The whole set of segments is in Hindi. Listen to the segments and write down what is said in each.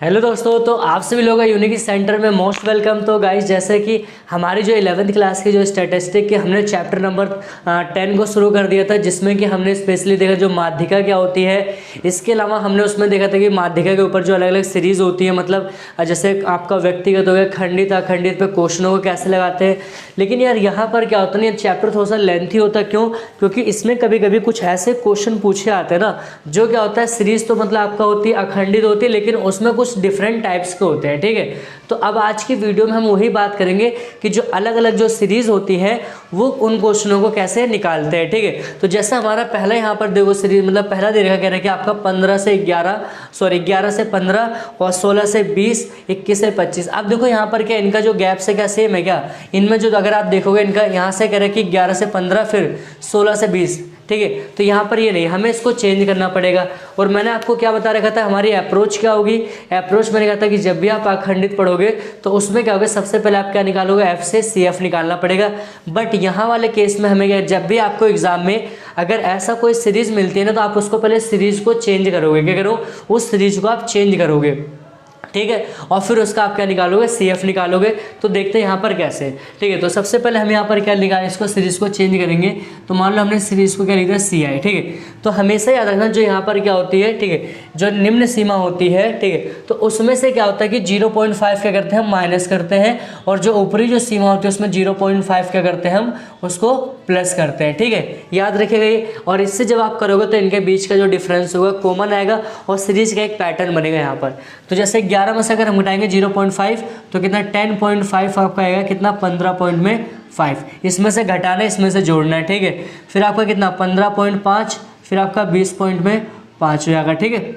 हेलो दोस्तों, तो आप सभी लोगों का यूनिक सेंटर में मोस्ट वेलकम। तो गाइस, जैसे कि हमारी जो 11th क्लास की जो स्टैटिस्टिक के हमने चैप्टर नंबर 10 को शुरू कर दिया था, जिसमें कि हमने स्पेशली देखा जो माध्यिका क्या होती है। इसके अलावा हमने उसमें देखा था कि माध्यिका के ऊपर जो अलग अलग सीरीज़ होती है, मतलब जैसे आपका व्यक्तिगत हो गया, खंडित अखंडित पे क्वेश्चनों को कैसे लगाते हैं। लेकिन यार यहाँ पर क्या होता है ना, चैप्टर थोड़ा सा लेंथी होता है। क्यों? क्योंकि इसमें कभी कभी कुछ ऐसे क्वेश्चन पूछे आते हैं ना, जो क्या होता है, सीरीज तो मतलब आपका होती है अखंडित होती है, लेकिन उसमें कुछ डिफरेंट टाइप्स के होते हैं। ठीक है, तो अब आज की वीडियो में हम वही बात करेंगे कि जो अलग अलग जो सीरीज होती है वो उन क्वेश्चनों को कैसे निकालते हैं। ठीक है, तो जैसा हमारा पहला यहाँ पर देखो सीरीज, मतलब पहला दे रखा कह रहा है कि आपका 11 से 15 और 16 से 20, 21 से 25। अब देखो यहाँ पर क्या इनका जो गैप से क्या सेम है क्या, इनमें जो अगर आप देखोगे इनका यहाँ से कह रहा है कि 11 से 15 फिर 16 से 20। ठीक है, तो यहाँ पर ये नहीं, हमें इसको चेंज करना पड़ेगा। और मैंने आपको क्या बता रखा था, हमारी अप्रोच क्या होगी। अप्रोच मैंने कहा था कि जब भी आप अखंडित पढ़ोगे तो उसमें क्या होगा, सबसे पहले आप क्या निकालोगे, एफ से सी एफ निकालना पड़ेगा। बट यहाँ वाले केस में हमें क्या, जब भी आपको एग्जाम में अगर ऐसा कोई सीरीज मिलती है ना, तो आप उसको पहले सीरीज को चेंज करोगे। क्या करो, उस सीरीज को आप चेंज करोगे। ठीक है, और फिर उसका आप क्या निकालोगे, सी एफ निकालोगे। तो देखते हैं यहाँ पर कैसे। ठीक है, तो सबसे पहले हम यहाँ पर क्या निकालें, इसको सीरीज को चेंज करेंगे। तो मान लो हमने सीरीज को क्या लिखा है, सी आई। ठीक है, तो हमेशा याद रखना जो यहाँ पर क्या होती है, ठीक है, जो निम्न सीमा होती है, ठीक है, तो उसमें से क्या होता है कि 0.5 क्या करते हैं, हम माइनस करते हैं। और जो ऊपरी जो सीमा होती है उसमें 0.5 क्या करते हैं, हम उसको प्लस करते हैं। ठीक है, याद रखिएगा ये। और इससे जब आप करोगे तो इनके बीच का जो डिफरेंस होगा कॉमन आएगा और सीरीज का एक पैटर्न बनेगा यहाँ पर। तो जैसे 11 में से अगर हम घटाएंगे 0.5 तो कितना 10.5 आपका आएगा, कितना 15.5। इसमें से घटाना है, इसमें से जोड़ना है। ठीक है, फिर आपका कितना 15.5, फिर आपका 20.5 हो जाएगा। ठीक है,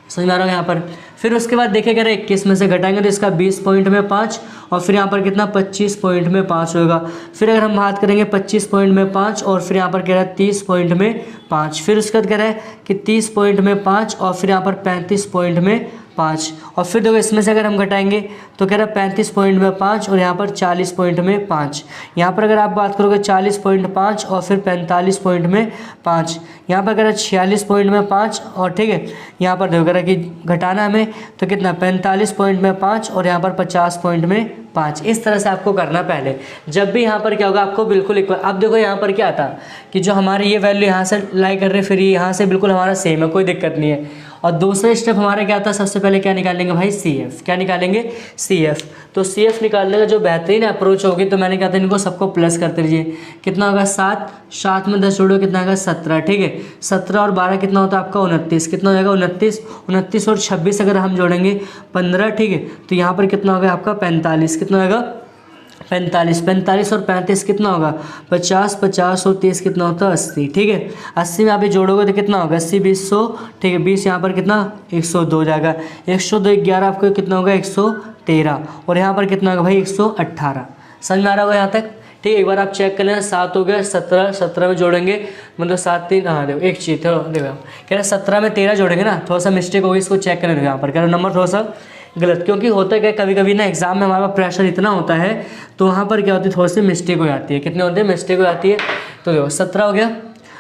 समझ में आ रहा है यहाँ पर। फिर उसके बाद देखिए अगर 21 में से घटाएंगे तो इसका 20.5 और फिर यहाँ पर कितना 25.5 होगा। फिर अगर हम बात करेंगे 25.5 और फिर यहाँ पर कह रहा है 30.5। फिर उसके बाद कह रहा है कि 30.5 और फिर यहाँ पर 35.5। और फिर देखो इसमें से अगर हम घटाएंगे तो कह रहा है 35.5 और यहाँ पर 40.5। यहाँ पर अगर आप बात करोगे 40.5 और फिर 45.5, यहाँ पर कह रहा है 46.5 और ठीक है, यहाँ पर देखो कह रहा है कि घटाना हमें तो कितना 45.5 और यहाँ पर 50.5। इस तरह से आपको करना पहले। जब भी यहाँ पर क्या होगा, आपको बिल्कुल इक्वल। अब देखो यहाँ पर क्या था कि जो हमारी ये वैल्यू यहाँ से लाई कर रहे, फिर ये यहाँ से बिल्कुल हमारा सेम है, कोई दिक्कत नहीं है। और दूसरा स्टेप हमारा क्या था, सबसे पहले क्या निकालेंगे भाई, सी एफ। क्या निकालेंगे, सी एफ। तो सी एफ निकालने का जो बेहतरीन अप्रोच होगी, तो मैंने कहा था इनको सबको प्लस करते रहिए। कितना होगा 7 में 10 जोड़ो कितना होगा 17। ठीक है, 17 और 12 कितना होता है आपका 29। कितना हो जाएगा 29 और 26 अगर हम जोड़ेंगे 15। ठीक है, तो यहाँ पर कितना होगा आपका 45। कितना होगा 45 और 35 कितना होगा 50 और 30 कितना होता है 80। ठीक है, 80 में आप ये जोड़ोगे तो कितना होगा 80 20 100। ठीक है, 20 यहाँ पर कितना 102 हो जाएगा। 102 11 आपको कितना होगा 113 और यहाँ पर कितना होगा भाई 118। समझ में आ रहा होगा यहाँ तक। ठीक है, एक बार आप चेक कर लेना। 7 हो गया, 17 में जोड़ेंगे मतलब 7 3, हाँ देखो एक चीज़ देखो कह रहे 17 में 13 जोड़ेंगे ना, थोड़ा सा मिस्टेक होगी, इसको चेक करने दो। यहाँ पर कह रहे नंबर थोड़ा सा गलत, क्योंकि होता है क्या कभी कभी ना एग्जाम में हमारा प्रेशर इतना होता है तो वहाँ पर क्या होती है, थोड़ी सी मिस्टेक हो जाती है। कितने होते हैं, मिस्टेक हो जाती है। तो देखो 17 हो गया।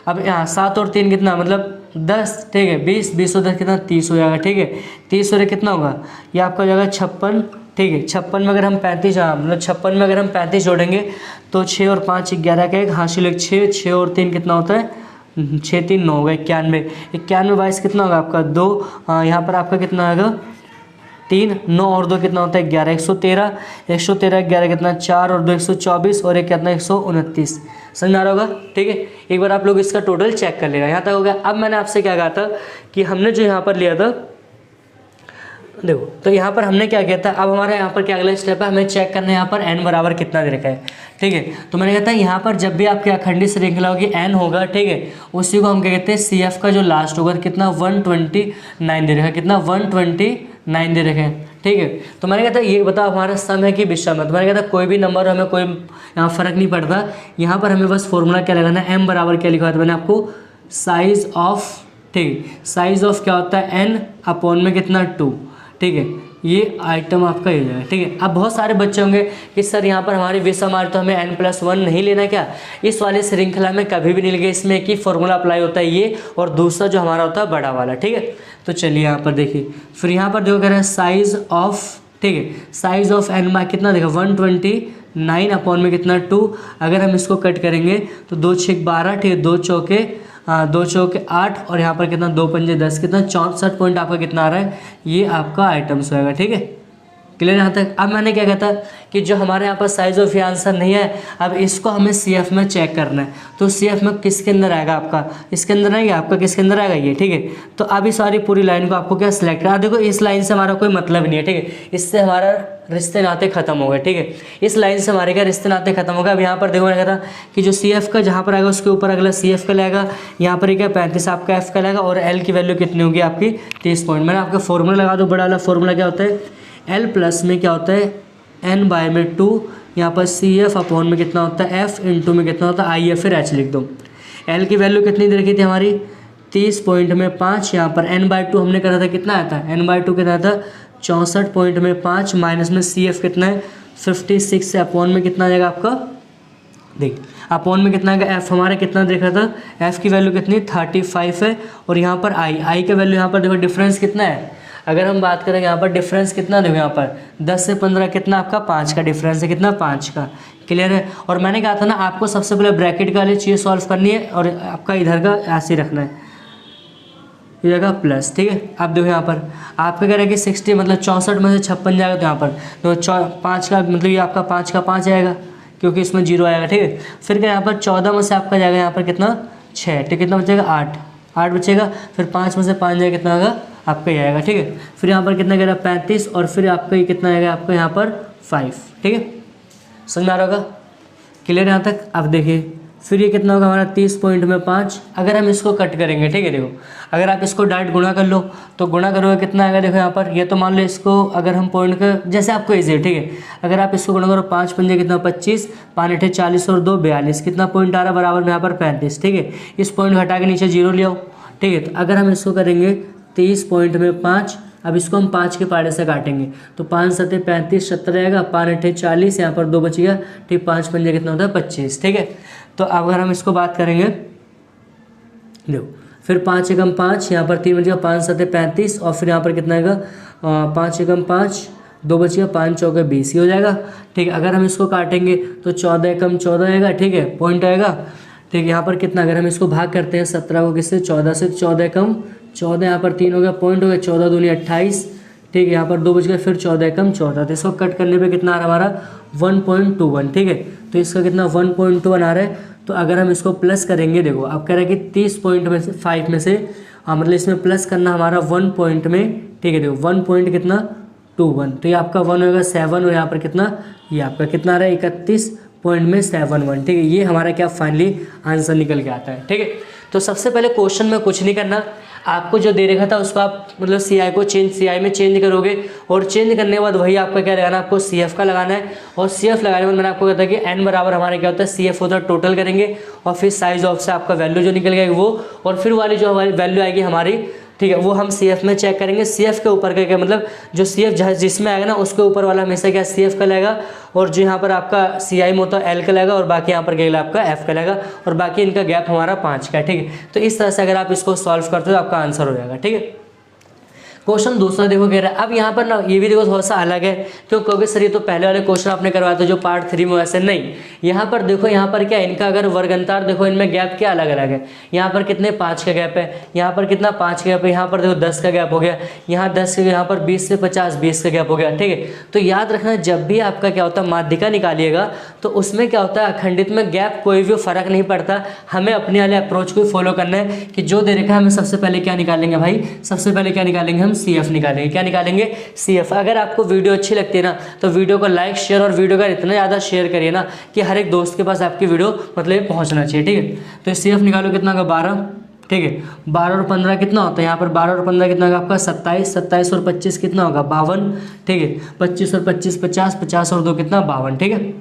अब यहाँ 7 और 3 कितना मतलब 10। ठीक है, 20 और 10 कितना 30 हो जाएगा। ठीक है, 30 और कितना होगा, ये आपका हो जाएगा 56। ठीक है, 56 में अगर हम 35, हाँ मतलब 56 में अगर हम 35 जोड़ेंगे तो 6 और 5 11 का एक हासिल 6 और 3 कितना होता है 6 3 9 होगा 91। 91 22 कितना होगा आपका 2। हाँ, यहाँ पर आपका कितना आएगा 3। 9 और 2 कितना होता है 11। 113 11 कितना 4 और 2 124 और एक कितना 129। समझ में आ रहा होगा। ठीक है, एक बार आप लोग इसका टोटल चेक कर लेगा। यहाँ तक हो गया। अब मैंने आपसे क्या कहा था कि हमने जो यहाँ पर लिया था, देखो तो यहाँ पर हमने क्या किया था। अब हमारे यहाँ पर क्या अगला स्टेप है, हमें चेक करना है यहाँ पर n बराबर कितना दे रखा है। ठीक है, तो मैंने कहा था यहाँ पर जब भी आपकी अखंडित श्रृंखला होगी n होगा। ठीक है, उसी को हम क्या कहते हैं सी एफ का जो लास्ट होगा कितना 129 दे रखा है। कितना 129 दे रखे हैं। ठीक है, तो मैंने कहा था ये बताओ हमारा सम है कि विषम है। तो मैंने कहा था कोई भी नंबर हमें कोई यहाँ फ़र्क नहीं पड़ता। यहाँ पर हमें बस फॉर्मूला क्या लगाना है, m बराबर क्या लिखा था मैंने आपको, साइज ऑफ। ठीक है, साइज ऑफ क्या होता है n अपॉन में कितना 2। ठीक है, ये आइटम आपका ये हो जाएगा। ठीक है, अब बहुत सारे बच्चे होंगे कि सर यहाँ पर हमारी विषम तो हमें n+1 नहीं लेना क्या? इस वाली श्रृंखला में कभी भी नहीं लगे, इसमें एक ही फॉर्मूला अप्लाई होता है ये, और दूसरा जो हमारा होता है बड़ा वाला। ठीक है, तो चलिए यहाँ पर देखिए, फिर यहाँ पर देखो कह रहे हैं साइज ऑफ, ठीक है, साइज ऑफ n बाय कितना देखो 129 अपॉन में कितना 2। अगर हम इसको कट करेंगे तो 2 6 12, ठीक है, 2 चौके 8 और यहाँ पर कितना 2 पंजे 10, कितना 64 पॉइंट आपका कितना आ रहा है, ये आपका आइटम्स होएगा। ठीक है, क्लियर यहाँ तक? अब मैंने क्या कहता कि जो हमारे यहाँ पर साइज ऑफ ये आंसर नहीं है, अब इसको हमें CF में चेक करना है। तो CF में किसके अंदर आएगा आपका, इसके अंदर आएगा आपका, किसके अंदर आएगा ये। ठीक है, तो अब इस सारी पूरी लाइन को आपको क्या सिलेक्ट करना। देखो इस लाइन से हमारा कोई मतलब नहीं है, ठीक है, इससे हमारा रिश्ते नाते खत्म हो गए। ठीक है, इस लाइन से हमारे क्या रिश्ते नाते खत्म हो गए। अब यहाँ पर देखो मैंने कहता कि जो CF का जहाँ पर आएगा उसके ऊपर अगला CF का लगेगा, यहाँ पर क्या 35 आपका F का लगेगा, और L की वैल्यू कितनी होगी आपकी 30 पॉइंट। मैंने आपका फॉर्मूला लगा दो, बड़ा वाला फॉर्मूला क्या होता है, L प्लस में क्या होता है n/2, यहाँ पर CF अपॉन में कितना होता है F इंटू में कितना होता है I, फिर H लिख दो। L की वैल्यू कितनी दे रखी थी हमारी 30 पॉइंट में 5, यहाँ पर n/2 हमने करा था कितना आया था, n/2 कितना था 64 पॉइंट में 5, माइनस में CF कितना है 56 से अपॉन में कितना आ जाएगा आपका, देख अपॉन में कितना आएगा, F हमारा कितना देखा था, F की वैल्यू कितनी 35 है, और यहाँ पर I का वैल्यू यहाँ पर देखो डिफरेंस कितना है। अगर हम बात करेंगे यहाँ पर डिफरेंस कितना देखो, यहाँ पर 10 से 15 कितना आपका 5 का डिफरेंस है, कितना 5 का। क्लियर है? और मैंने कहा था ना आपको सबसे पहले ब्रैकेट का वाली चीज़ सॉल्व करनी है, और आपका इधर का ऐसे रखना है, ये जगह प्लस। ठीक है, अब देखो यहाँ पर आपका कह रहा है कि 60 मतलब 64 में से 56 जाएगा, तो यहाँ पर तो 5 का मतलब ये आपका 5 का 5 आएगा, क्योंकि इसमें 0 आएगा। ठीक है, फिर क्या यहाँ पर 14 में से आपका जाएगा यहाँ पर कितना 6, ठीक, कितना बचेगा 8 बचेगा, फिर 5 में से 5 जाएगा कितना होगा आपका ये आएगा। ठीक है, फिर यहाँ पर कितना कह रहा है 35, और फिर आपका ये कितना आएगा आपका यहाँ पर 5। ठीक है, समझ में आ रहा होगा? क्लियर यहाँ तक? अब देखिए फिर ये कितना होगा हमारा 30 पॉइंट में 5। अगर हम इसको कट करेंगे, ठीक है, देखो अगर आप इसको डायरेक्ट गुणा कर लो तो गुणा करोगे कितना आएगा, देखो यहाँ पर ये तो मान लो इसको अगर हम पॉइंट का जैसे आपको इजी है। ठीक है, अगर आप इसको गुणा करो 5 पंजे कितना 25, 5 8 40 और 2 42, कितना पॉइंट आ रहा है बराबर में यहाँ पर 35। ठीक है, इस पॉइंट घटा के नीचे 0 ले आओ। ठीक है, तो अगर हम इसको करेंगे 30 पॉइंट में 5, अब इसको हम 5 के पाड़े से काटेंगे तो 5 7 35 70 आएगा, 5 8 40, यहाँ पर 2 बच गया। ठीक, 5 पंजे कितना होता है 25। ठीक है, तो अगर हम इसको बात करेंगे देखो फिर 5 एकम 5, यहाँ पर 3 बच गया, 5 7 35, और फिर यहाँ पर कितना आएगा 5 एकम 5, 2 बच गया, 5 चौके 20 ही हो जाएगा। ठीक है, अगर हम इसको काटेंगे तो 14 एकम 14 आएगा। ठीक है, पॉइंट आएगा। ठीक, यहाँ पर कितना अगर हम इसको भाग करते हैं 17 को किससे 14 से, 14 एकम 14, यहाँ पर 3 हो गया, पॉइंट हो गया, 14 दूनी 28। ठीक है, यहाँ पर 2 बच गया, फिर 14 एकम 14, तो इसको कट करने पे कितना आ रहा है हमारा 1.21। ठीक है, तो इसका कितना 1.21 आ रहा है। तो अगर हम इसको प्लस करेंगे, देखो आप कह रहे हैं कि 30 पॉइंट में से 5 में से मतलब इसमें प्लस करना हमारा 1 पॉइंट में। ठीक है, देखो 1 पॉइंट कितना 21, तो ये आपका 1 होगा 7, और यहाँ पर कितना ये आपका कितना आ रहा है 31.71। ठीक है, ये हमारा क्या फाइनली आंसर निकल के आता है। ठीक है, तो सबसे पहले क्वेश्चन में कुछ नहीं करना, आपको जो दे रखा था उसको आप मतलब CI को CI में चेंज करोगे, और चेंज करने के बाद वही आपका क्या लगाना है, आपको CF का लगाना है। और CF लगाने के बाद मैंने आपको कहता है कि n बराबर हमारे क्या होता है CF होता है, टोटल करेंगे, और फिर साइज ऑफ से आपका वैल्यू जो निकल गया वो, और फिर वाली जो हमारी वैल्यू आएगी हमारी, ठीक है, वो हम CF में चेक करेंगे। CF के ऊपर का क्या मतलब जो CF जिसमें आएगा ना उसके ऊपर वाला हमेशा क्या CF का लगेगा, और जो यहाँ पर आपका CI में होता है L का लगेगा, और बाकी यहाँ पर क्या आपका F का लगेगा, और बाकी इनका गैप हमारा 5 का है। ठीक है, तो इस तरह से अगर आप इसको सॉल्व करते हो तो आपका आंसर हो जाएगा। ठीक है, क्वेश्चन दूसरा देखो कह रहा है, अब यहाँ पर ना ये भी देखो थोड़ा सा अलग है, क्यों क्योंकि सर ये तो पहले वाले क्वेश्चन आपने करवाया था जो पार्ट 3 में, वैसे नहीं। यहाँ पर देखो यहाँ पर क्या इनका अगर वर्गंतार देखो इनमें गैप क्या अलग अलग है। यहाँ पर कितने 5 का गैप है, यहाँ पर कितना 5 का गैप है, यहाँ पर देखो 10 का गैप हो गया, यहाँ 10 का, यहाँ पर 20 से 50 20 का गैप हो गया। ठीक है, तो याद रखना जब भी आपका क्या होता है माध्यिका निकालिएगा तो उसमें क्या होता है अखंडित में गैप कोई भी फर्क नहीं पड़ता, हमें अपने वाले अप्रोच को फॉलो करना है कि जो दे रखा है हमें सबसे पहले क्या निकालेंगे भाई, सबसे पहले क्या निकालेंगे हम CF निकालेंगे। क्या निकालेंगे CF। अगर आपको वीडियो अच्छी लगती है ना तो वीडियो को लाइक शेयर, और वीडियो का इतना ज़्यादा शेयर करिए ना कि हर एक दोस्त के पास आपकी वीडियो मतलब पहुंचना चाहिए। ठीक है, तो CF निकालो कितना होगा 12। ठीक है, 12 और 15 कितना होता है, यहाँ पर 12 और 15 कितना होगा आपका 27, 27 और 25 कितना होगा 52। ठीक है, 25 और 25 50, 50 और 2 कितना 52। ठीक है,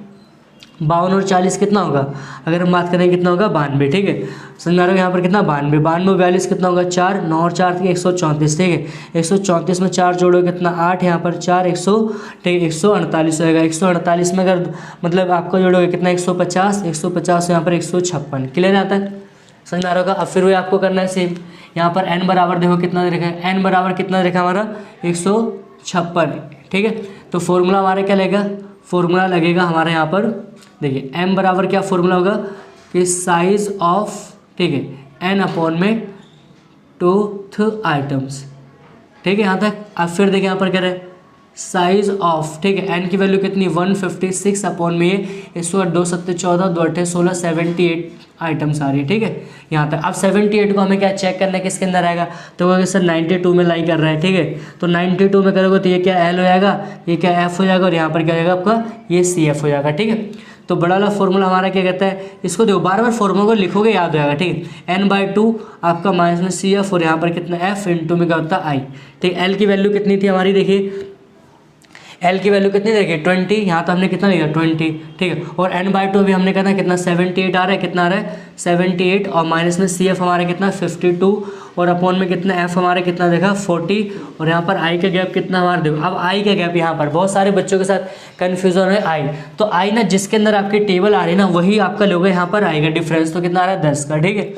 52 और 40 कितना होगा, अगर हम बात करें कितना होगा 92, ठीक है। समझ में आ रहा है यहाँ पर कितना 92, 92 42 कितना होगा 4, 9 और 4 134, ठीक है। 134 में 4 जोड़ो कितना 8, यहाँ पर 4 100, ठीक है 148 होएगा। 148 में अगर मतलब आपको जोड़ोगे कितना 150, 150 यहाँ पर 156, क्लियर आता है, समझ में आ रहा होगा। अब फिर वही आपको करना है सेम, यहाँ पर n बराबर देखो कितना दे रखा है, n बराबर कितना दे रखा है हमारा 156, ठीक है। तो फॉर्मूला हमारा क्या लगेगा, फॉर्मूला लगेगा हमारे यहाँ पर देखिए m बराबर क्या फॉर्मूला होगा कि साइज ऑफ, ठीक है, n अपॉन में 2th आइटम्स, ठीक है यहाँ तक। अब फिर देखिए यहाँ पर कह रहे हैं साइज ऑफ, ठीक है, n की वैल्यू कितनी 156 अपॉन में ये 2 7 14 2 8 16 78 आइटम्स आ रही है, ठीक है यहाँ तक। अब 78 को हमें क्या चेक करना है किसके अंदर आएगा, तो वो सर 92 में लाई कर रहा है, ठीक है। तो 92 में करोगे तो ये क्या L हो जाएगा, ये क्या F हो जाएगा, और यहाँ पर क्या हो जाएगा आपका ये CF हो जाएगा, ठीक है। तो बड़ा वाला फॉर्मूला हमारा क्या कहता है, इसको देखो बार बार फॉर्मूला को लिखोगे याद हो जाएगा, ठीक है। n/2 आपका माइनस में CF, और यहाँ पर कितना F इंटू में क्या होता है I, ठीक है। L की वैल्यू कितनी थी हमारी, देखिए L की वैल्यू कितनी देखिए 20, यहाँ तो हमने कितना लिखा 20, ठीक है। और n/2 अभी हमने कहना कितना 78 आ रहा है, कितना आ रहा है 78, और माइनस में CF हमारा कितना 52, और अपॉन में कितना F हमारा कितना देखा 40, और यहाँ पर I का गैप कितना हमारा देखो। अब I का गैप यहाँ पर बहुत सारे बच्चों के साथ कन्फ्यूजन है I, तो I ना जिसके अंदर आपकी टेबल आ रही है ना वही आपका लोगे यहाँ पर आएगा डिफरेंस, तो कितना आ रहा है 10 का, ठीक है।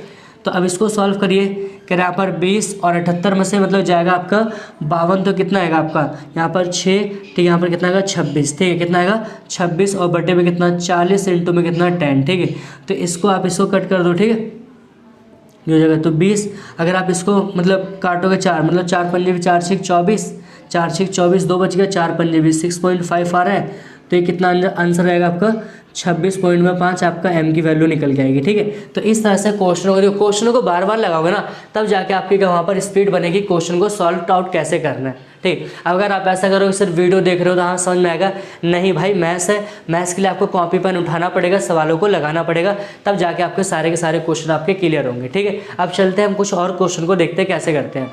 तो अब इसको सॉल्व करिए कि यहाँ पर 20 और 78 में से मतलब जाएगा आपका 52, तो कितना आएगा आपका यहाँ पर 6, ठीक है। यहाँ पर कितना आएगा 26, ठीक है, कितना आएगा 26, और बटे में कितना 40 इंटू में कितना 10, ठीक है। तो इसको आप इसको कट कर दो, ठीक है, ये हो जाएगा तो 20। अगर आप इसको मतलब काटोगे 4, मतलब 4 पंजे भी 4 6 24, 4 6 24, 2 बच गया, 4 पंजे भी 6.5 आ रहा है, तो ये कितना आंसर आएगा आपका 26.5 आपका m की वैल्यू निकल के आएगी, ठीक है। तो इस तरह से क्वेश्चनों को बार बार लगाओगे ना तब जाके आपकी वहाँ पर स्पीड बनेगी क्वेश्चन को सॉल्व आउट कैसे करना है, ठीक। अगर आप ऐसा करोगे सिर्फ वीडियो देख रहे हो तो हाँ समझ में आएगा, नहीं भाई मैथ्स है, मैथ्स के लिए आपको कॉपी पेन उठाना पड़ेगा, सवालों को लगाना पड़ेगा, तब जाके आपके सारे के सारे क्वेश्चन आपके क्लियर होंगे, ठीक है। अब चलते हैं हम कुछ और क्वेश्चन को देखते हैं कैसे करते हैं।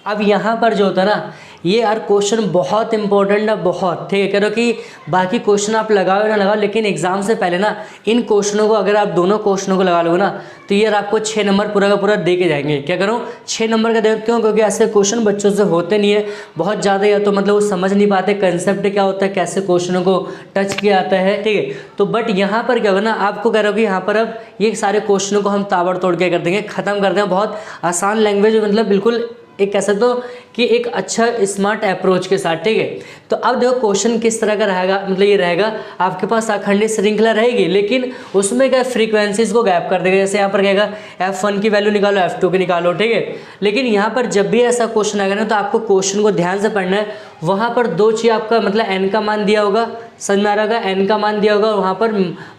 अब यहाँ पर जो होता है ना ये यार क्वेश्चन बहुत इंपॉर्टेंट है, बहुत, ठीक है। करो कि बाकी क्वेश्चन आप लगाओ ना लगाओ, लेकिन एग्जाम से पहले ना इन क्वेश्चनों को अगर आप दोनों क्वेश्चनों को लगा लोगे ना तो ये आपको 6 नंबर पूरा का पूरा दे के जाएंगे। क्या करो 6 नंबर का दे, क्यों, क्योंकि ऐसे क्वेश्चन बच्चों से होते नहीं है बहुत ज़्यादा, या तो मतलब वो समझ नहीं पाते कंसेप्ट क्या होता है, कैसे क्वेश्चनों को टच किया जाता है, ठीक है। तो बट यहाँ पर क्या होगा ना आपको कह रहा हूँ कि यहाँ पर अब ये सारे क्वेश्चनों को हम ताबड़तोड़ के कर देंगे, ख़त्म कर देंगे, बहुत आसान लैंग्वेज, मतलब बिल्कुल एक कह सकते हो कि एक अच्छा स्मार्ट अप्रोच के साथ, ठीक है। तो अब देखो क्वेश्चन किस तरह का रहेगा, मतलब ये रहेगा आपके पास अखंडित श्रृंखला रहेगी, लेकिन उसमें क्या फ्रीक्वेंसीज को गैप कर देगा। जैसे यहाँ पर कहेगा F1 की वैल्यू निकालो, F2 की निकालो, ठीक है। लेकिन यहाँ पर जब भी ऐसा क्वेश्चन आएगा ना तो आपको क्वेश्चन को ध्यान से पढ़ना है। वहाँ पर 2 चीज़ आपका मतलब n का मान दिया होगा, समझ में आ रहा होगा, n का मान दिया होगा, और वहाँ पर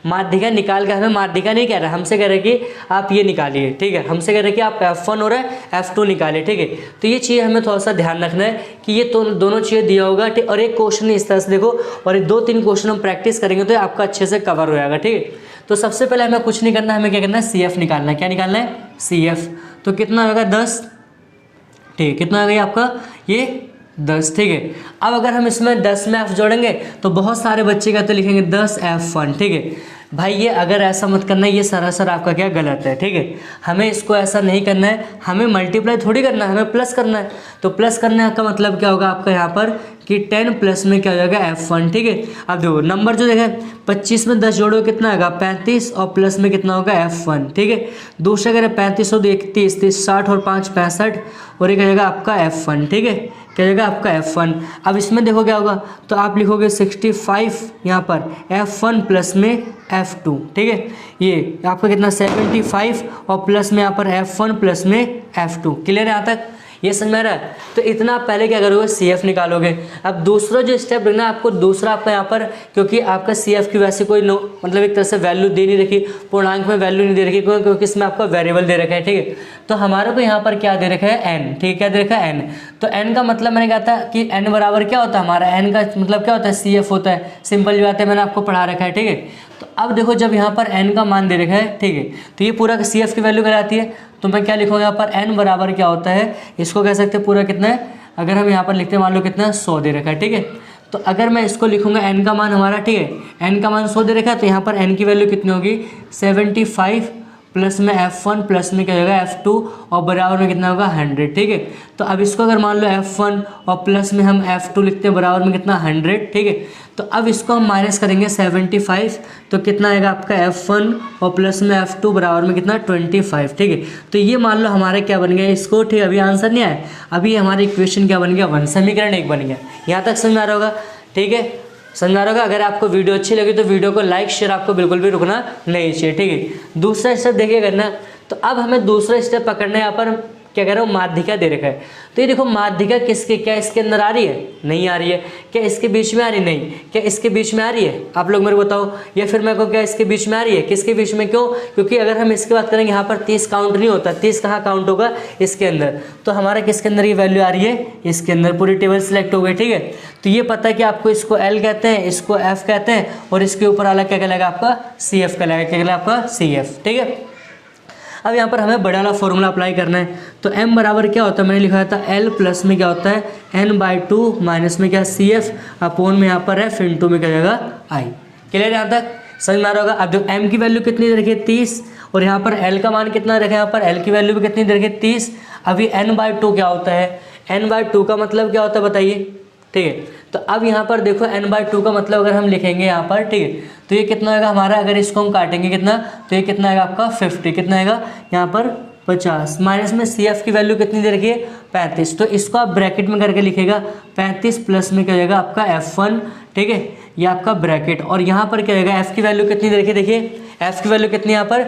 माध्यिका निकाल के, हमें माध्यिका नहीं कह रहा, हमसे कह रहे कि आप ये निकालिए, ठीक है। हमसे कह रहे कि आप F1 और F2 निकालिए, ठीक है। तो ये चीज़ हमें थोड़ा सा ध्यान रखना है कि ये तो दोनों चीज़ें दिया होगा, ठीक। और एक क्वेश्चन इस तरह से देखो, और ये 2-3 क्वेश्चन हम प्रैक्टिस करेंगे तो आपका अच्छे से कवर हो जाएगा, ठीक है। तो सबसे पहले हमें कुछ नहीं करना है, हमें क्या करना है CF निकालना है। क्या निकालना है CF, तो कितना होगा 10, ठीक है। कितना आ गया आपका ये 10, ठीक है। अब अगर हम इसमें 10 में F जोड़ेंगे तो बहुत सारे बच्चे क्या तो लिखेंगे 10 F1, ठीक है। भाई ये अगर ऐसा मत करना है, ये सरासर आपका क्या गलत है, ठीक है। हमें इसको ऐसा नहीं करना है, हमें मल्टीप्लाई थोड़ी करना है, हमें प्लस करना है। तो प्लस करने का मतलब क्या होगा आपका यहाँ पर कि 10 प्लस में क्या हो जाएगा F1, ठीक है। अब देखो नंबर जो देखा 25 में 10 जोड़ो कितना आएगा 35, और प्लस में कितना होगा F1, ठीक है। दूसरा कह रहे 35 और 31 30, 60 और 5 65, और ये क्या जाएगा आपका F1, ठीक है, क्या जाएगा आपका F1। अब इसमें देखो क्या होगा, तो आप लिखोगे 65 यहाँ पर F1 प्लस में F2, ठीक है। ये आपका कितना 75, और प्लस में यहाँ पर F1 प्लस में F2, क्लियर है यहाँ तक, ये समझ में आ रहा है। तो इतना आप पहले क्या करोगे CF निकालोगे। अब दूसरा जो स्टेप रखना आपको, दूसरा आपका यहाँ पर, क्योंकि आपका CF की वैसे कोई मतलब एक तरह से वैल्यू दे नहीं रखी, पूर्णांक में वैल्यू नहीं दे रखी, क्योंकि इसमें आपका वेरिएबल दे रखा है, ठीक है। तो हमारे को यहाँ पर क्या दे रखा है n, ठीक है, क्या दे रखा है n। तो n का मतलब मैंने कहा था कि n बराबर क्या होता है हमारा, n का मतलब क्या होता है CF होता है, सिंपल बात है, मैंने आपको पढ़ा रखा है, ठीक है। तो अब देखो जब यहाँ पर n का मान दे रखा है, ठीक है, तो ये पूरा CF की वैल्यू कराती है, तो मैं क्या लिखूँगा यहाँ पर n बराबर क्या होता है, इसको कह सकते हैं पूरा कितना है, अगर हम यहाँ पर लिखते हैं मान लो कितना 100 दे रखा है, ठीक है। तो अगर मैं इसको लिखूंगा n का मान हमारा, ठीक है, n का मान 100 दे रखा है, तो यहाँ पर n की वैल्यू कितनी होगी 75 प्लस में F1 प्लस में क्या होगा F2 और बराबर में कितना होगा 100, ठीक है। तो अब इसको अगर मान लो F1 और प्लस में हम F2 लिखते हैं बराबर में कितना 100, ठीक है। तो अब इसको हम माइनस करेंगे 75, तो कितना आएगा आपका F1 और प्लस में F2 बराबर में कितना 25, ठीक है। तो ये मान लो हमारे क्या बन गया इसको, ठीक है, अभी आंसर नहीं आया, अभी हमारी इक्वेशन क्या बन गया 1, समीकरण 1 बन गया। यहाँ तक समझ आ रहा होगा, ठीक है, समझ आ रहा होगा। अगर आपको वीडियो अच्छी लगी तो वीडियो को लाइक शेयर आपको बिल्कुल भी रुकना नहीं चाहिए, ठीक है। दूसरा स्टेप देखिए करना, तो अब हमें दूसरा स्टेप पकड़ना है। यहाँ पर क्या कह रहा हूँ, माध्यिका दे रखा है, तो ये देखो माध्यिका किसके, क्या इसके अंदर आ रही है, नहीं आ रही है, क्या इसके बीच में आ रही, नहीं, क्या इसके बीच में आ रही है, आप लोग मेरे को बताओ, या फिर मेरे को क्या इसके बीच में आ रही है, किसके बीच में, क्यों, क्योंकि अगर हम इसकी बात करेंगे यहाँ पर 30 काउंट नहीं होता, 30 कहाँ काउंट होगा इसके अंदर, तो हमारा किसके अंदर ये वैल्यू आ रही है, इसके अंदर, पूरी टेबल सेलेक्ट हो गई, ठीक है। तो ये पता है कि आपको इसको L कहते हैं, इसको F कहते हैं, और इसके ऊपर वाला क्या कहलाएगा आपका CF कहलाएगा, क्या कहलाएगा आपका CF, ठीक है। अब यहाँ पर हमें बड़ा वाला फॉर्मूला अप्लाई करना है, तो m बराबर क्या होता है, मैंने लिखा था L प्लस में क्या होता है n/2 माइनस में क्या CF अपोन में यहाँ पर F इंटू में क्या जाएगा I। क्लियर यहाँ तक समझ में आ रहा होगा। अब जो m की वैल्यू कितनी दे रखी है 30, और यहाँ पर L का मान कितना रखे, यहाँ पर L की वैल्यू भी कितनी दे रखी है 30। अभी n/2 क्या होता है, n/2 का मतलब क्या होता है बताइए, ठीक है। तो अब यहाँ पर देखो n/2 का मतलब अगर हम लिखेंगे यहाँ पर, ठीक है, तो ये कितना आएगा हमारा, अगर इसको हम काटेंगे कितना, तो ये कितना आएगा आपका 50, कितना आएगा यहाँ पर 50, माइनस में CF की वैल्यू कितनी दे रखी है 35, तो इसको आप ब्रैकेट में करके लिखेगा 35 प्लस में क्या जाएगा आपका F1, ठीक है, ये आपका ब्रैकेट, और यहाँ पर क्या जाएगा F की वैल्यू कितनी दे रखी है, देखिए F की वैल्यू कितनी यहाँ पर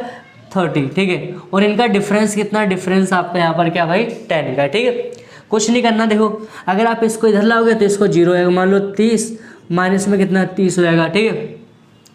30, ठीक है, और इनका डिफरेंस कितना, डिफरेंस आपका यहाँ पर क्या भाई 10 का, ठीक है। कुछ नहीं करना, देखो अगर आप इसको इधर लाओगे तो इसको 0 आएगा, मान लो 30 माइनस में कितना 30 हो जाएगा, ठीक है।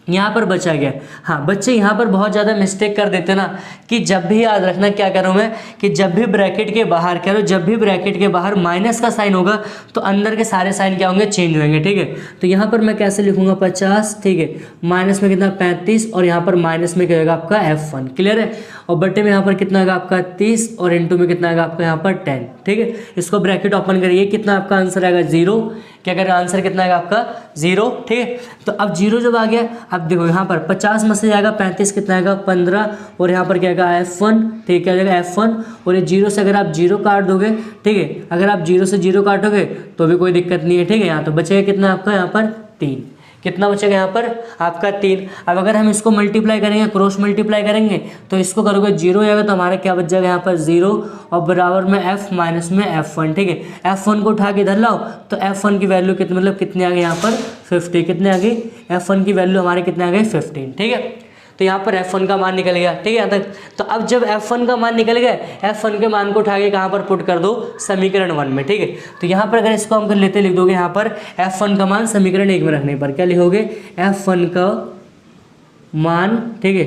यहाँ पर बचा गया। हाँ बच्चे यहाँ पर बहुत ज़्यादा मिस्टेक कर देते ना, कि जब भी याद रखना क्या करूँ मैं, कि जब भी ब्रैकेट के बाहर कह रहा हूँ, जब भी ब्रैकेट के बाहर माइनस का साइन होगा तो अंदर के सारे साइन क्या होंगे, चेंज होंगे, ठीक है। तो यहाँ पर मैं कैसे लिखूंगा 50, ठीक है, माइनस में कितना 35, और यहाँ पर माइनस में क्या होगा आपका F1, क्लियर है, और बटे में यहाँ पर कितना आएगा आपका 30, और इंटू में कितना आएगा आपका यहाँ पर 10, ठीक है। इसको ब्रैकेट ओपन करिए, कितना आपका आंसर आएगा 0, क्या करें आंसर कितना आएगा आपका 0, ठीक है। तो अब 0 जब आ गया, अब देखो यहाँ पर 50 में से जाएगा 35 कितना आएगा 15, और यहाँ पर क्या आएगा F1, ठीक है, क्या जाएगा F1, और ये 0 से अगर आप 0 काट दोगे, ठीक है, अगर आप 0 से 0 काटोगे तो भी कोई दिक्कत नहीं है, ठीक है। यहाँ तो बचेगा कितना आपका यहाँ पर 3, कितना बचेगा यहाँ पर आपका 3। अब अगर हम इसको मल्टीप्लाई करेंगे, क्रॉस मल्टीप्लाई करेंगे, तो इसको करोगे 0 आएगा, तो हमारा क्या बच जाएगा यहाँ पर 0, और बराबर में F माइनस में F1, ठीक है। F1 को उठा के इधर लाओ, तो F1 की वैल्यू कितनी, मतलब कितनी आ गई यहाँ पर 50, कितने आ गई F1 की वैल्यू हमारे कितने आ गए 15, ठीक है। तो यहाँ पर F1 का मान निकल गया, ठीक है यहाँ तक। तो अब जब F1 का मान निकल गया, F1 के मान को उठा के कहाँ पर पुट कर दो, समीकरण 1 में, ठीक है। तो यहाँ पर अगर इसको हम कर लेते, लिख दोगे यहाँ पर F1 का मान समीकरण 1 में रखने पर क्या लिखोगे, F1 का मान, ठीक है,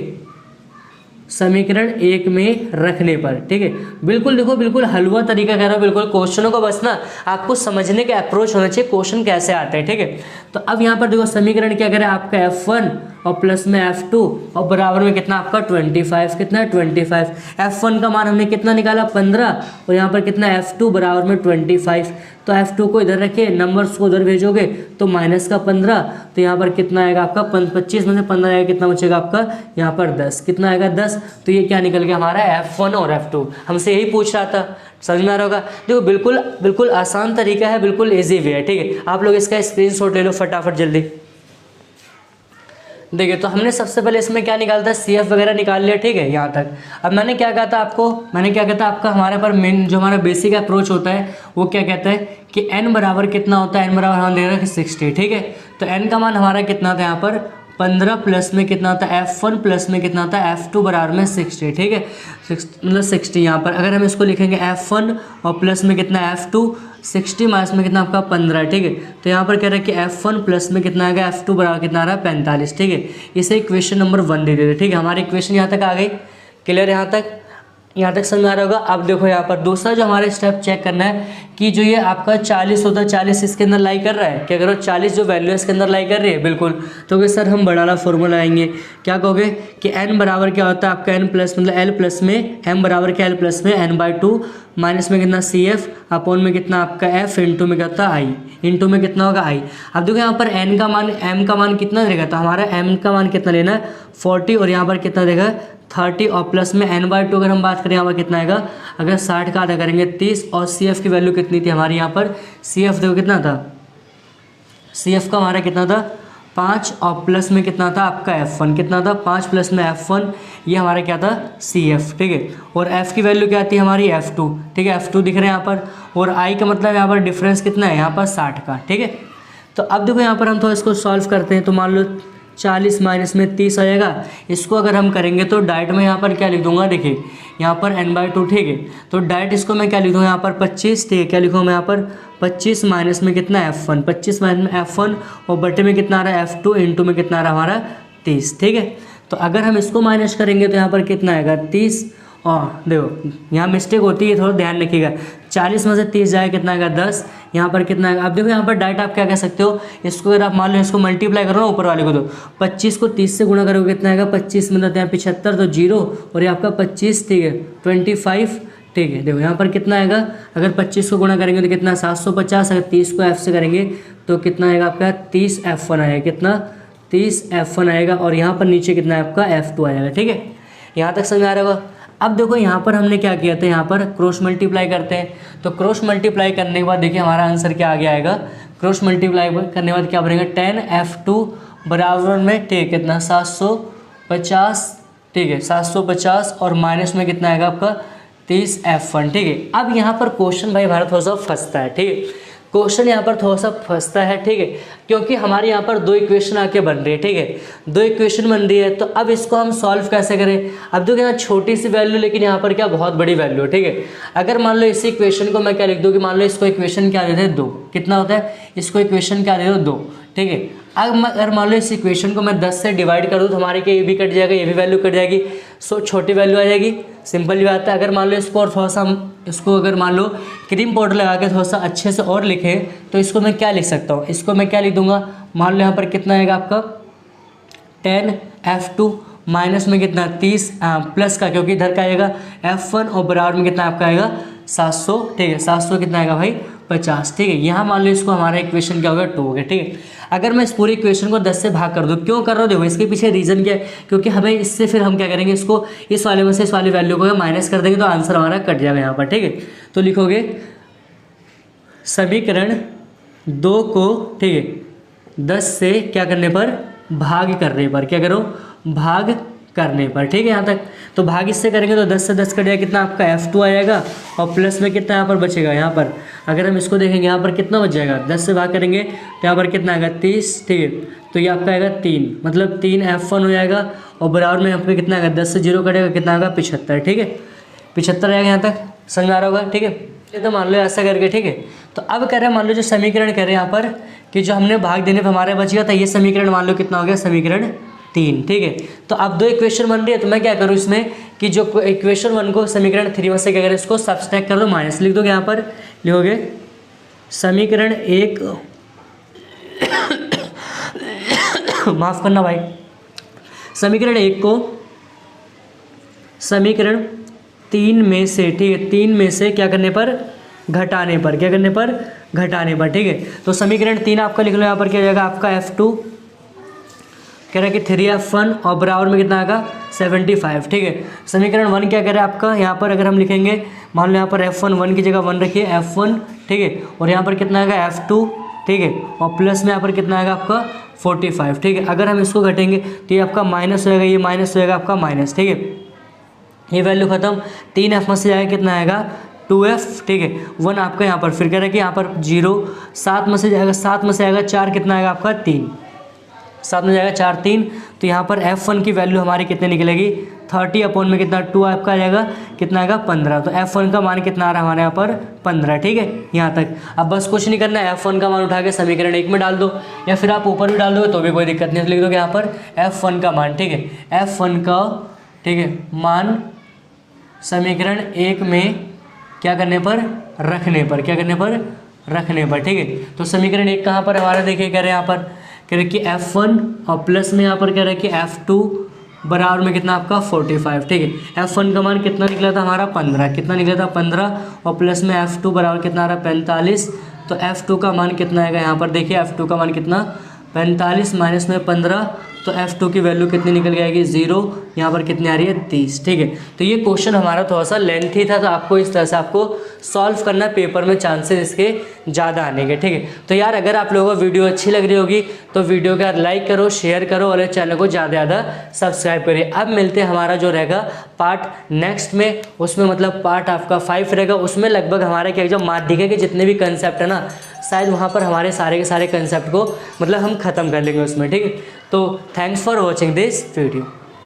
समीकरण 1 में रखने पर, ठीक है। बिल्कुल देखो, बिल्कुल हलवा तरीका कह रहा हूँ, बिल्कुल क्वेश्चनों को बस ना आपको समझने का अप्रोच होना चाहिए, क्वेश्चन कैसे आते हैं, ठीक है। तो अब यहाँ पर देखो समीकरण क्या करें आपका F1 और प्लस में F2 और बराबर में कितना आपका 25, कितना है 25। F1 का मान हमने कितना निकाला 15, और यहाँ पर कितना F2 बराबर में 25, तो F2 को इधर रखिए, नंबर्स को उधर भेजोगे तो माइनस का 15, तो यहाँ पर कितना आएगा आपका 25 में से 15 आएगा, कितना बचेगा आपका यहाँ पर 10, कितना आएगा 10। तो ये क्या निकल गया हमारा F1 और F2, हमसे यही पूछ रहा था, समझ में आ रहा होगा। देखो बिल्कुल बिल्कुल आसान तरीका है, बिल्कुल इजी वे है, ठीक है। आप लोग इसका स्क्रीनशॉट ले लो फटाफट जल्दी। देखिए तो हमने सबसे पहले इसमें क्या निकाला था, CF वगैरह निकाल लिया, ठीक है यहाँ तक। अब मैंने क्या कहा था आपको, मैंने क्या कहता आपका हमारे पर मेन जो हमारा बेसिक अप्रोच होता है वो क्या कहता है कि n बराबर कितना होता है, n बराबर हम दे रहे हैं 60, ठीक है। तो n का मान हमारा कितना था यहाँ पर 15 प्लस में कितना होता है F1 प्लस में कितना होता है F2 बराबर में 60, ठीक है, मतलब 60। यहाँ पर अगर हम इसको लिखेंगे F1 और प्लस में कितना F2, 60 माइनस में कितना आपका 15, ठीक है। तो यहाँ पर कह रहा है कि F1 प्लस में कितना आएगा F2 बराबर कितना आ रहा है 45, ठीक है। इसे इक्वेशन नंबर 1 दे देते, ठीक है। हमारी इक्वेशन यहाँ तक आ गई, क्लियर यहाँ तक। यहाँ तक समझ आ रहा होगा। अब देखो यहाँ पर दूसरा जो हमारा स्टेप चेक करना है कि जो ये आपका 40 होता है, 40 इसके अंदर लाई कर रहा है, क्या करो 40 जो वैल्यू है इसके अंदर लाई कर रही है, बिल्कुल। तो कि सर हम बड़ा वाला फॉर्मूला आएंगे, क्या कहोगे कि n बराबर क्या होता है आपका n प्लस मतलब l प्लस में m बराबर क्या l प्लस में n/2 माइनस में कितना CF अपॉन में कितना आपका f इंटू में क्या होता है i, इंटू में कितना होगा i। अब देखो यहाँ पर n का मान m का मान कितना देगा, तो हमारा m का मान कितना लेना है 40 और यहाँ पर कितना देगा 30 और प्लस में n/2 अगर हम बात करें यहाँ पर कितना आएगा, अगर 60 का आधा करेंगे 30 और CF की वैल्यू कितनी थी हमारी यहाँ पर, CF देखो कितना था, CF का हमारा कितना था 5 और प्लस में कितना था आपका F1 कितना था 5 प्लस में F1, ये हमारा क्या था CF, ठीक है। और F की वैल्यू क्या थी हमारी F2, ठीक है, F2 दिख रहे हैं यहाँ पर। और I का मतलब यहाँ पर डिफरेंस कितना है यहाँ पर 60 का, ठीक है। तो अब देखो यहाँ पर हम थोड़ा इसको सॉल्व करते हैं। तो मान लो 40 माइनस में 30 आएगा, इसको अगर हम करेंगे तो डायरेक्ट में यहाँ पर क्या लिख दूंगा, देखिए यहाँ पर n/2, ठीक है। तो डायरेक्ट इसको मैं क्या लिख दूँगा यहाँ पर 25, ठीक है, क्या लिखूँ मैं यहाँ पर 25 माइनस में कितना F1, 25 माइनस में F1 और बटे में कितना आ रहा है F2 इंटू में कितना आ रहा है हमारा 30, ठीक है। तो अगर हम इसको माइनस करेंगे तो यहाँ पर कितना आएगा 30, और देखो यहाँ मिस्टेक होती है, थोड़ा ध्यान रखिएगा, 40 में से 30 जाएगा कितना आएगा 10, यहाँ पर कितना आएगा। अब देखो यहाँ पर डायरेक्ट आप क्या कह सकते हो, इसको अगर आप मान लो इसको मल्टीप्लाई करो ना ऊपर वाले को, तो 25 को 30 से गुणा करोगे कितना आएगा 25 मतलब यहाँ 75 तो 0 और ये आपका 25, ठीक है 25, ठीक है। देखो यहाँ पर कितना आएगा, अगर 25 को गुणा करेंगे तो कितना 750, अगर 30 को F से करेंगे तो कितना आएगा आपका 30 F1 आएगा, कितना 30 F1 आएगा। और यहाँ पर नीचे कितना है आपका F2 आएगा, ठीक है। यहाँ तक समझ आ रहा होगा। अब देखो यहाँ पर हमने क्या किया था, यहाँ पर क्रॉस मल्टीप्लाई करते हैं। तो क्रॉस मल्टीप्लाई करने के बाद देखिए हमारा आंसर क्या आ गया आएगा, क्रॉस मल्टीप्लाई करने के बाद क्या बनेगा 10F2 बराबर में, ठीक है, कितना 750, ठीक है 750 और माइनस में कितना आएगा आपका 30 F1, ठीक है। अब यहाँ पर क्वेश्चन भाई हमारा थोड़ा सा फंसता है, ठीक है, क्वेश्चन यहाँ पर थोड़ा सा फंसता है, ठीक है, क्योंकि हमारे यहाँ पर दो इक्वेशन आके बन रही है, ठीक है, दो इक्वेशन बन रही है। तो अब इसको हम सॉल्व कैसे करें। अब देखो यहाँ छोटी सी वैल्यू लेकिन यहाँ पर क्या बहुत बड़ी वैल्यू है, ठीक है। अगर मान लो इस इक्वेशन को मैं क्या लिख दूँ कि मान लो इसको इक्वेशन क्या देते हैं 2, कितना होता है इसको इक्वेशन क्या दे दो 2, ठीक है। अब अगर मान लो इस इक्वेशन को मैं 10 से डिवाइड कर दूँ तो हमारे के ये भी कट जाएगा, ये भी वैल्यू कट जाएगी, सो छोटी वैल्यू आ जाएगी, सिंपल ही बात है। अगर मान लो इसको और थोड़ा सा हम इसको अगर मान लो क्रीम पाउडर लगा के थोड़ा सा अच्छे से और लिखें तो इसको मैं क्या लिख सकता हूँ, इसको मैं क्या लिख दूंगा, मान लो यहाँ पर कितना आएगा आपका 10F2 माइनस में कितना 30 प्लस का, क्योंकि इधर का आएगा F1 और बराबर में कितना आपका आएगा 700, ठीक है 700 कितना आएगा भाई 50, ठीक है। यहाँ मान लो इसको हमारा इक्वेशन क्या होगा 2 हो गया, ठीक है। अगर मैं इस पूरी इक्वेशन को 10 से भाग कर दूँ, क्यों कर रहा हूँ देखो इसके पीछे रीज़न क्या है, क्योंकि हमें इससे फिर हम क्या करेंगे इसको इस वाले में से इस वाली वैल्यू को माइनस कर देंगे तो आंसर हमारा कट जाएगा यहाँ पर, ठीक है। तो लिखोगे समीकरण 2 को, ठीक है 10 से क्या करने पर भाग करने पर, क्या करो भाग करने पर, ठीक है यहाँ तक। तो भाग इससे करेंगे तो 10 से 10 कट जाएगा, कितना आपका F2 आएगा और प्लस में कितना यहाँ पर बचेगा, यहाँ पर अगर हम इसको देखेंगे यहाँ पर कितना बच जाएगा, 10 से भाग करेंगे तो यहाँ पर कितना आएगा 30, ठीक है। तो ये आपका आएगा 3, मतलब 3 F1 हो जाएगा और बराबर में यहाँ पर कितना आएगा 10 से 0 कटेगा कितना आएगा 75, ठीक है 75 आएगा। यहाँ तक समझ आ रहा होगा, ठीक है। ये तो मान लो ऐसा करके, ठीक है। तो अब कह रहे हैं मान लो जो समीकरण कह रहे हैं यहाँ पर कि जो हमने भाग देने पर हमारे बच गया था, ये समीकरण मान लो कितना हो गया समीकरण 3, ठीक है। तो अब दो इक्वेशन बन रही है तो मैं क्या करूँ इसमें कि जो इक्वेशन 1 को समीकरण 3 में से क्या करें इसको सब्सट्रैक्ट कर दो, माइनस लिख दोगे, यहाँ पर लिखोगे समीकरण 1 माफ़ करना भाई, समीकरण 1 को समीकरण 3 में से, ठीक है 3 में से क्या करने पर घटाने पर, क्या करने पर घटाने पर, ठीक है। तो समीकरण 3 आपका लिख लो, यहाँ पर क्या जाएगा आपका F2 कह रहा है कि 3F1 और बराबर में कितना आएगा 75, ठीक है। समीकरण 1 क्या कह रहा है आपका, यहाँ पर अगर हम लिखेंगे मान लो यहाँ पर F1 1 की जगह 1 रखिए F1, ठीक है, और यहाँ पर कितना आएगा F2, ठीक है, और प्लस में यहाँ पर कितना आएगा आपका 45, ठीक है। अगर हम इसको घटेंगे तो ये आपका माइनस होएगा, ये माइनस होएगा आपका माइनस, ठीक है, ये वैल्यू खत्म, 3F में से जाएगा कितना आएगा 2F, ठीक है 1 आपका यहाँ पर, फिर कह रहा है कि यहाँ पर 0, 7 में से जाएगा 7 में से आएगा 4 कितना आएगा आपका 3, 7 में जाएगा 4 3, तो यहाँ पर F1 की वैल्यू हमारी कितने निकलेगी 30 अपॉन में कितना 2 आपका आ जाएगा कितना आएगा 15, तो F1 का मान कितना आ रहा है हमारे यहाँ पर 15, ठीक है यहाँ तक। अब बस कुछ नहीं करना है, F1 का मान उठा के समीकरण 1 में डाल दो या फिर आप ऊपर भी डाल दोगे तो भी कोई दिक्कत नहीं, तो लिख दोगे यहाँ पर F1 का मान, ठीक है F1 का, ठीक है मान समीकरण 1 में क्या करने पर, रखने पर, क्या करने पर, रखने पर। ठीक है, तो समीकरण 1 कहाँ पर हमारा, देखिए कह रहे हैं यहाँ पर, कह रहे कि F1 और प्लस में यहाँ पर कह रहे कि F2 बराबर में कितना आपका 45। ठीक है, F1 का मान कितना निकला था हमारा 15, कितना निकला था 15, और प्लस में F2 बराबर कितना आ रहा 45। तो F2 का मान कितना आएगा यहाँ पर, देखिए F2 का मान कितना 45 माइनस में 15, तो F2 की वैल्यू कितनी निकल के आएगी 0, यहाँ पर कितनी आ रही है 30। ठीक है, तो ये क्वेश्चन हमारा थोड़ा सा लेंथी था, तो आपको इस तरह से आपको सॉल्व करना, पेपर में चांसेस इसके ज़्यादा आने के। ठीक है, तो यार अगर आप लोगों को वीडियो अच्छी लग रही होगी तो वीडियो का लाइक करो, शेयर करो और चैनल को ज़्यादा ज़्यादा सब्सक्राइब करिए। अब मिलते हैं हमारा जो रहेगा पार्ट नेक्स्ट में, उसमें मतलब पार्ट आपका 5 रहेगा, उसमें लगभग हमारे क्या जो माध्यिका के जितने भी कंसेप्ट है ना, शायद वहाँ पर हमारे सारे के सारे कंसेप्ट को मतलब हम ख़त्म कर लेंगे उसमें। ठीक है, तो thanks for watching this video.